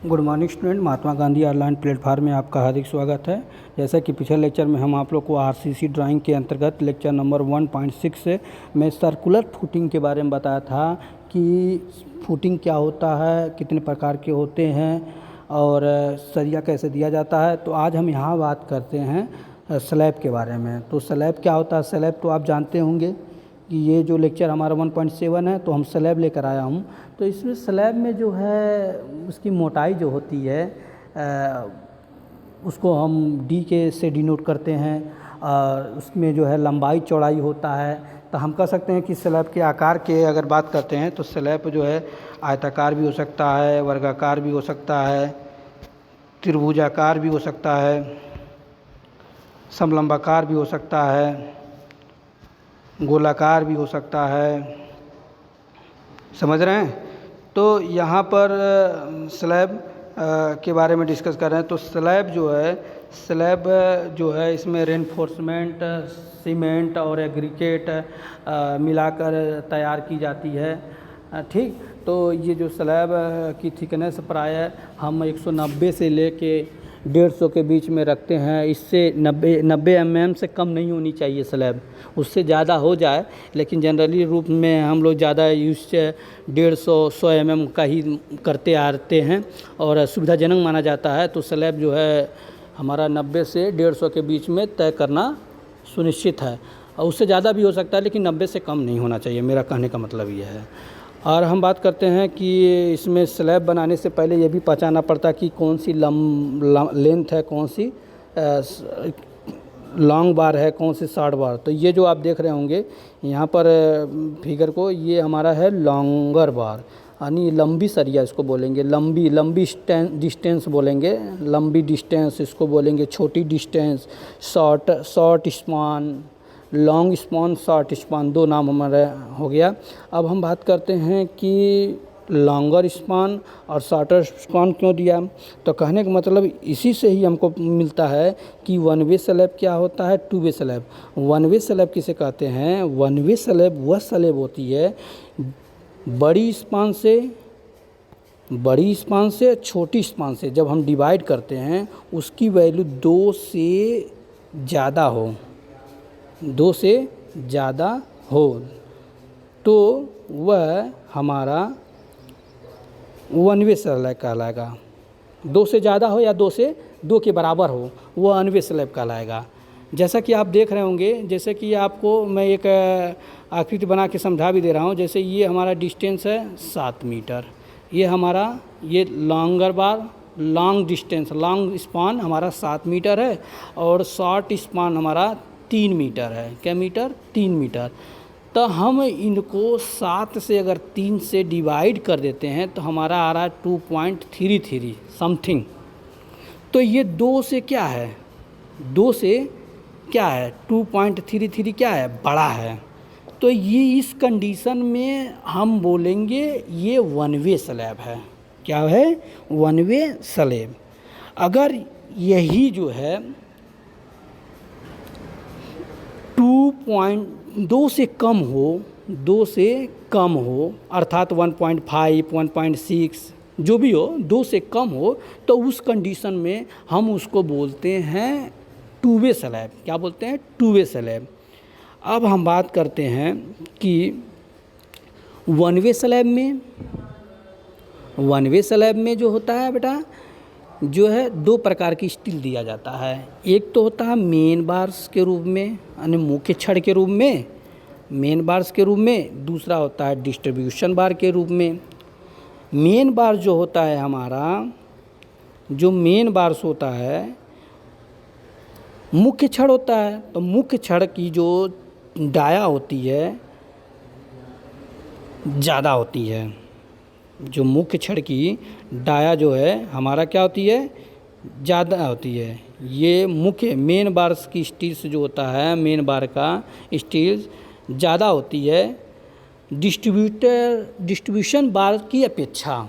Good morning student. Mahatma Gandhi online platform में आपका हार्दिक स्वागत है। जैसा कि पिछले लेक्चर में हम आप लोग को आरसीसी ड्राइंग के अंतर्गत लेक्चर नंबर 1.6 से मैं सर्कुलर फुटिंग के बारे में बताया था कि फुटिंग क्या होता है, कितने प्रकार के होते हैं और सरिया कैसे दिया जाता है। तो आज हम यहाँ बात करते हैं स्लैब के बारे में। तो स्लैब क्या होता है? स्लैब तो आप जानते होंगे कि ये जो लेक्चर हमारा 1.7 है तो हम स्लैब लेकर आया हूँ। तो इसमें स्लैब में जो है उसकी मोटाई जो होती है उसको हम डी के से डिनोट करते हैं और उसमें जो है लंबाई चौड़ाई होता है। तो हम कह सकते हैं कि स्लैब के आकार के अगर बात करते हैं तो स्लैब जो है आयताकार भी हो सकता है, वर्गाकार भी हो सकता है, त्रिभुजाकार भी हो सकता है, समलंबाकार भी हो सकता है, गोलाकार भी हो सकता है। समझ रहे हैं? तो यहाँ पर स्लैब के बारे में डिस्कस कर रहे हैं। तो स्लैब जो है इसमें रेनफोर्समेंट, सीमेंट और एग्रीगेट मिलाकर तैयार की जाती है। ठीक, तो ये जो स्लैब की थिकनेस प्राय हम 190 से लेके 150 के बीच में रखते हैं। इससे 90 mm से कम नहीं होनी चाहिए स्लैब। उससे ज़्यादा हो जाए लेकिन जनरली रूप में हम लोग ज़्यादा यूज से 150-100 mm का ही करते आते हैं और सुविधाजनक माना जाता है। तो स्लैब जो है हमारा 90 से 150 के बीच में तय करना सुनिश्चित है और उससे ज़्यादा भी हो सकता है लेकिन 90 से कम नहीं होना चाहिए। मेरा कहने का मतलब ये है। और हम बात करते हैं कि इसमें स्लैब बनाने से पहले ये भी पहचानना पड़ता है कि कौन सी लेंथ है, कौन सी लॉन्ग बार है, कौन सी शॉर्ट बार। तो ये जो आप देख रहे होंगे यहाँ पर फिगर को, ये हमारा है लॉन्गर बार, यानी लंबी सरिया इसको बोलेंगे। लंबी डिस्टेंस बोलेंगे, लंबी डिस्टेंस इसको बोलेंगे। छोटी distance short span, long span, short span, दो नाम हमारा हो गया। अब हम बात करते हैं कि लॉन्गर स्पान और शॉर्टर स्पान क्यों दिया। तो कहने का मतलब इसी से ही हमको मिलता है कि वन वे स्लैब क्या होता है, two way slab. One way slab किसे कहते हैं? वन वे स्लैब वह स्लैब होती है बड़ी स्पान से छोटी स्पान से जब हम डिवाइड करते हैं उसकी वैल्यू 2 से ज़्यादा हो तो वह हमारा वन वे स्लैब कहलाएगा। 2 से ज़्यादा हो या 2 के बराबर हो वह अनवे स्लैब कहलाएगा। जैसा कि आप देख रहे होंगे, जैसे कि आपको मैं एक आकृति बना के समझा भी दे रहा हूँ। जैसे ये हमारा डिस्टेंस है 7 मीटर, ये हमारा ये लॉन्गर बार, लॉन्ग डिस्टेंस, लॉन्ग स्पान हमारा 7 मीटर है और शॉर्ट स्पान हमारा 3 मीटर है। क्या मीटर? 3 मीटर। तो हम इनको 7 से अगर 3 से डिवाइड कर देते हैं तो हमारा आ रहा है 2.33 समथिंग। तो ये 2 से क्या है? 2.33 क्या है? बड़ा है। तो ये इस कंडीशन में हम बोलेंगे ये वन वे स्लैब है। क्या है? One way slab. अगर यही जो है 2 से कम हो अर्थात 1.5, 1.6 जो भी हो, 2 से कम हो तो उस कंडीशन में हम उसको बोलते हैं टू वे स्लैब। क्या बोलते हैं? Two way slab. अब हम बात करते हैं कि वन वे स्लैब में जो होता है बेटा, जो है 2 प्रकार की स्टील दिया जाता है। एक तो होता है मेन बार्स के रूप में, यानी मुख्य छड़ के रूप में, मेन बार्स के रूप में। दूसरा होता है डिस्ट्रीब्यूशन बार के रूप में। मेन बार जो होता है हमारा, जो मेन बार्स होता है मुख्य छड़ होता है। तो मुख्य छड़ की जो डाया होती है ज़्यादा होती है। जो मुख्य छड़ की डाया जो है हमारा क्या होती है? ज़्यादा होती है। ये मुख्य मेन बार्स की स्टील्स जो होता है, मेन बार का स्टील्स ज़्यादा होती है डिस्ट्रीब्यूशन बार की अपेक्षा।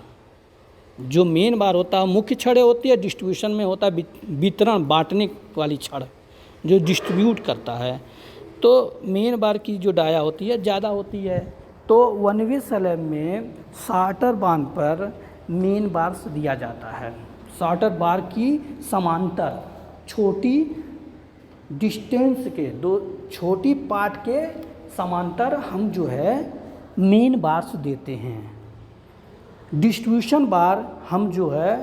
जो मेन बार होता है मुख्य छड़ होती है, डिस्ट्रीब्यूशन में होता है वितरण बांटने वाली छड़ जो डिस्ट्रीब्यूट करता है। तो मेन बार की जो डाया होती है ज़्यादा होती है। तो वन वे स्लैब में शॉर्टर बांध पर मेन बार्स दिया जाता है। शॉर्टर बार की समांतर छोटी डिस्टेंस के दो छोटी पार्ट के समांतर हम जो है मेन बार्स देते हैं। डिस्ट्रीब्यूशन बार हम जो है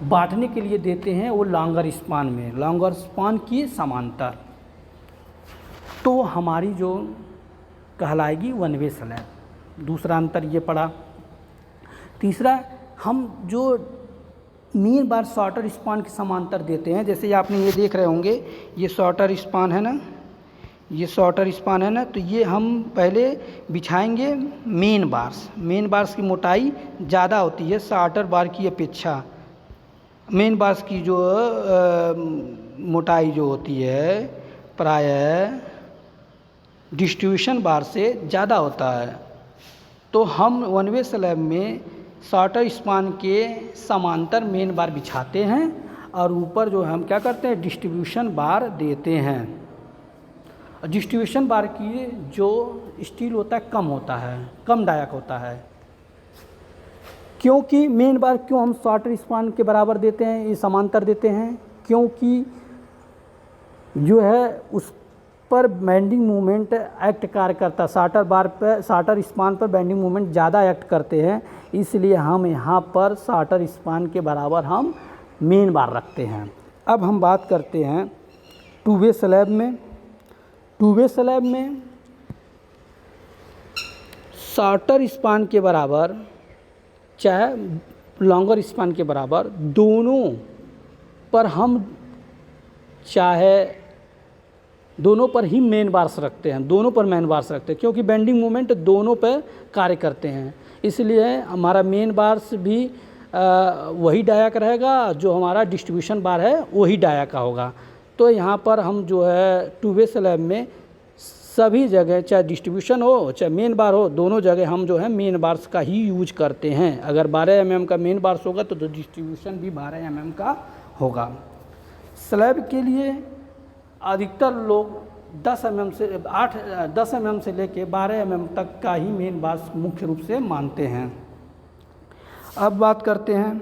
बांटने के लिए देते हैं वो लॉन्गर स्पान में, लॉन्गर स्पान की समांतर, तो हमारी जो कहलाएगी वन वे स्लैब। दूसरा अंतर ये पड़ा। तीसरा, हम जो मेन बार शॉर्टर स्पान के समांतर देते हैं, जैसे आपने ये देख रहे होंगे, ये शॉर्टर स्पान है ना, ये शॉर्टर स्पान है ना, तो ये हम पहले बिछाएंगे मेन बार्स की मोटाई ज़्यादा होती है शॉर्टर बार की अपेक्षा। मेन बार्स की जो मोटाई जो होती है प्रायः डिस्ट्रीब्यूशन बार से ज़्यादा होता है। तो हम वन वे स्लैब में शॉर्टर स्पान के समांतर मेन बार बिछाते हैं और ऊपर जो हम क्या करते हैं डिस्ट्रीब्यूशन बार देते हैं। डिस्ट्रीब्यूशन बार की जो स्टील होता है कम होता है, कम डायक होता है। क्योंकि मेन बार क्यों हम शॉर्टर स्पान के बराबर देते हैं, ये समांतर देते हैं, क्योंकि जो है उस पर बेंडिंग मूवमेंट एक्ट कार्य करता है। शॉर्टर स्पान पर बेंडिंग मूवमेंट ज़्यादा एक्ट करते हैं, इसलिए हम यहाँ पर शॉर्टर स्पान के बराबर हम मेन बार रखते हैं। अब हम बात करते हैं टू वे स्लैब में। टू वे स्लैब में शॉर्टर स्पान के बराबर चाहे लॉन्गर स्पान के बराबर दोनों पर हम चाहे दोनों पर ही मेन बार्स रखते हैं, दोनों पर मेन बार्स रखते हैं, क्योंकि बेंडिंग मोमेंट दोनों पर कार्य करते हैं। इसलिए हमारा मेन बार्स भी वही डाया का रहेगा, जो हमारा डिस्ट्रीब्यूशन बार है वही डाया का होगा। तो यहाँ पर हम जो है टू वे स्लैब में सभी जगह चाहे डिस्ट्रीब्यूशन हो चाहे मेन बार हो, दोनों जगह हम जो है मेन बार्स का ही यूज करते हैं। अगर 12 mm का मेन बार्स होगा तो डिस्ट्रीब्यूशन भी 12 mm का होगा। स्लैब के लिए अधिकतर लोग 10 mm से लेके 12 mm तक का ही मेन बार्स मुख्य रूप से मानते हैं। अब बात करते हैं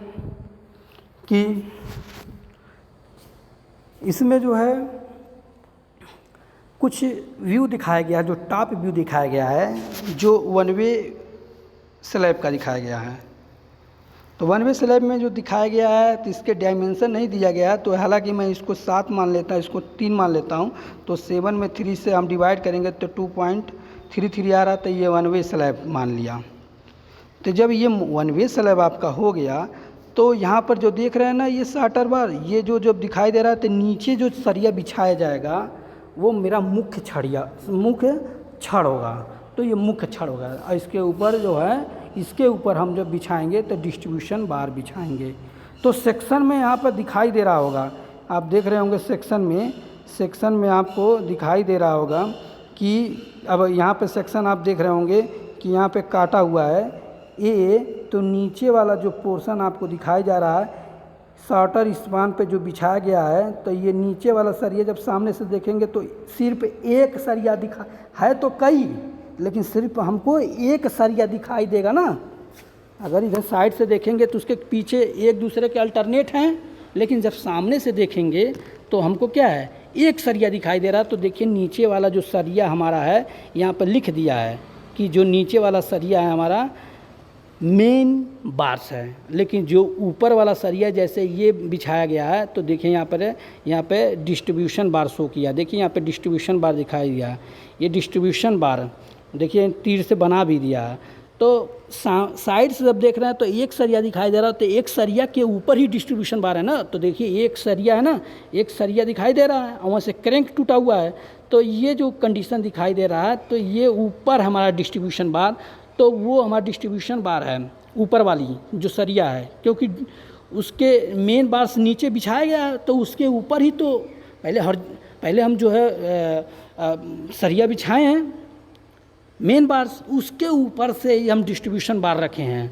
कि इसमें जो है कुछ व्यू दिखाया गया, जो टॉप व्यू दिखाया गया है, जो वन वे स्लैब का दिखाया गया है। तो वन वे स्लैब में जो दिखाया गया है तो इसके डायमेंशन नहीं दिया गया है, तो हालांकि मैं इसको 7 मान लेता हूँ, इसको 3 मान लेता हूँ, तो 7 में 3 से हम डिवाइड करेंगे तो 2.33 आ रहा, तो ये वन वे स्लैब मान लिया। तो जब ये वन वे स्लैब आपका हो गया तो यहाँ पर जो देख रहे हैं ना ये शॉर्टर बार, ये जो दिखाई दे रहा है, तो नीचे जो सरिया बिछाया जाएगा वो मेरा मुख्य छड़ होगा। तो ये मुख्य छड़ होगा और इसके ऊपर जो है, इसके ऊपर हम जब बिछाएंगे तो डिस्ट्रीब्यूशन बार बिछाएंगे। तो सेक्शन में यहाँ पर दिखाई दे रहा होगा, आप देख रहे होंगे सेक्शन में आपको दिखाई दे रहा होगा कि अब यहाँ पे सेक्शन आप देख रहे होंगे कि यहाँ पे काटा हुआ है ए, तो नीचे वाला जो पोर्शन आपको दिखाई जा रहा है शॉर्टर स्पान पे जो बिछाया गया है, तो ये नीचे वाला सरिया जब सामने से देखेंगे तो सिर्फ एक सरिया दिखा है, तो कई, लेकिन सिर्फ हमको एक सरिया दिखाई देगा ना। अगर इधर साइड से देखेंगे तो उसके पीछे एक दूसरे के अल्टरनेट हैं, लेकिन जब सामने से देखेंगे तो हमको क्या है, एक सरिया दिखाई दे रहा। तो देखिए नीचे वाला जो सरिया हमारा है यहाँ पर लिख दिया है कि जो नीचे वाला सरिया है हमारा मेन बार्स है, लेकिन जो ऊपर वाला सरिया जैसे ये बिछाया गया है तो देखिए यहाँ पे डिस्ट्रीब्यूशन बार शो किया। देखिए यहाँ पे डिस्ट्रीब्यूशन बार दिखाई दिया, ये डिस्ट्रीब्यूशन बार देखिए तीर से बना भी दिया है। तो साइड से जब देख रहे हैं तो एक सरिया दिखाई दे रहा है, तो एक सरिया के ऊपर ही डिस्ट्रीब्यूशन बार है ना। तो देखिए एक सरिया है ना, एक सरिया दिखाई दे रहा है और वहाँ से क्रैंक टूटा हुआ है, तो ये जो कंडीशन दिखाई दे रहा है तो ये ऊपर हमारा डिस्ट्रीब्यूशन बार, तो वो हमारा डिस्ट्रीब्यूशन बार है ऊपर वाली जो सरिया है, क्योंकि उसके मेन बार्स नीचे बिछाया गया है तो उसके ऊपर ही तो पहले हम जो है सरिया बिछाए हैं मेन बार्स, उसके ऊपर से ही हम डिस्ट्रीब्यूशन बार रखे हैं,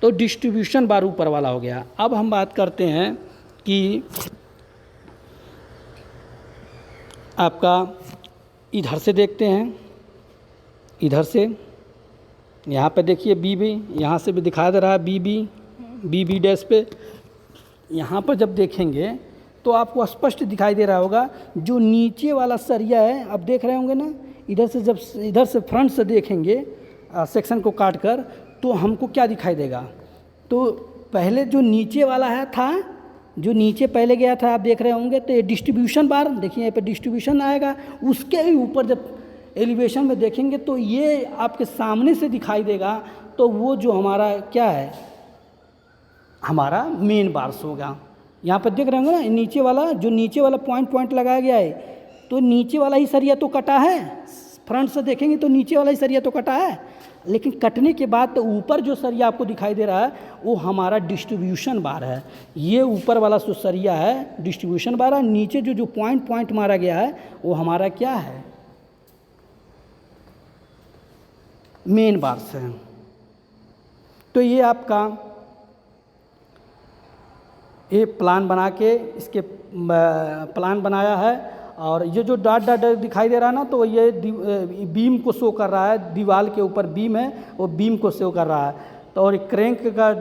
तो डिस्ट्रीब्यूशन बार ऊपर वाला हो गया। अब हम बात करते हैं कि आपका इधर से देखते हैं, इधर से यहाँ पे देखिए बी बी, यहाँ से भी दिखा दे रहा है B B, B B dash पे। यहाँ पर जब देखेंगे तो आपको स्पष्ट दिखाई दे रहा होगा जो नीचे वाला सरिया है, आप देख रहे होंगे ना, इधर से जब इधर से फ्रंट से देखेंगे सेक्शन को काट कर, तो हमको क्या दिखाई देगा, तो पहले जो नीचे वाला है था, जो नीचे पहले गया था आप देख रहे होंगे, तो ये डिस्ट्रीब्यूशन बार देखिए, यहाँ पे डिस्ट्रीब्यूशन आएगा। उसके ही ऊपर जब एलिवेशन में देखेंगे तो ये आपके सामने से दिखाई देगा, तो वो जो हमारा क्या है, हमारा मेन बार्स होगा। यहाँ पर देख रहे होंगे ना, नीचे वाला जो नीचे वाला पॉइंट लगाया गया है, तो नीचे वाला ही सरिया तो कटा है, फ्रंट से देखेंगे तो नीचे वाला ही सरिया तो कटा है, लेकिन कटने के बाद तो ऊपर जो सरिया आपको दिखाई दे रहा है वो हमारा डिस्ट्रीब्यूशन बार है। ये ऊपर वाला जो सरिया है डिस्ट्रीब्यूशन बार है, नीचे जो जो पॉइंट मारा गया है वो हमारा क्या है, मेन बार्स है। तो ये आपका ये प्लान बना के इसके प्लान बनाया है। और ये जो डॉट डॉट दिखाई दे रहा है ना, तो ये बीम को शो कर रहा है, दीवार के ऊपर बीम है वो बीम को शो कर रहा है। तो और क्रैंक का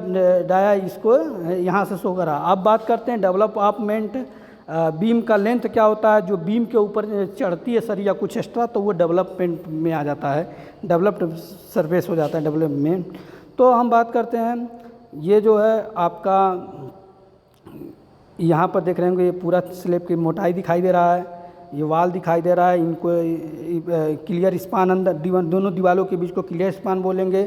डाया इसको यहाँ से शो कर रहा है। अब बात करते हैं डेवलपमेंट। बीम का लेंथ क्या होता है, जो बीम के ऊपर चढ़ती है सरिया कुछ एक्स्ट्रा, तो वो डेवलपमेंट में आ जाता है, डेवलप्ड सरफेस हो जाता है डेवलपमेंट। तो हम बात करते हैं, ये जो है आपका यहाँ पर देख रहे होंगे, ये पूरा स्लैब की मोटाई दिखाई दे रहा है, ये वाल दिखाई दे रहा है, इनको क्लियर स्पान अंदर दोनों दीवारों के बीच को क्लियर स्पान बोलेंगे।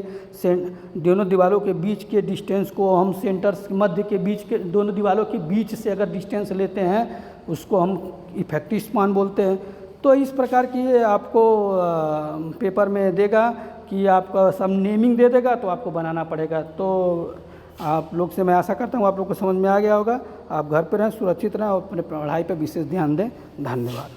दोनों दीवारों के बीच के डिस्टेंस को हम सेंटर मध्य के बीच के दोनों दीवारों के बीच से अगर डिस्टेंस लेते हैं उसको हम इफेक्टिव स्पान बोलते हैं। तो इस प्रकार की ये आपको पेपर में देगा कि आपका सब नेमिंग दे देगा, तो आपको बनाना पड़ेगा। तो आप लोग से मैं आशा करता हूँ आप लोग को समझ में आ गया होगा। आप घर पर रहें, सुरक्षित रहें और अपने पढ़ाई पर विशेष ध्यान दें। धन्यवाद।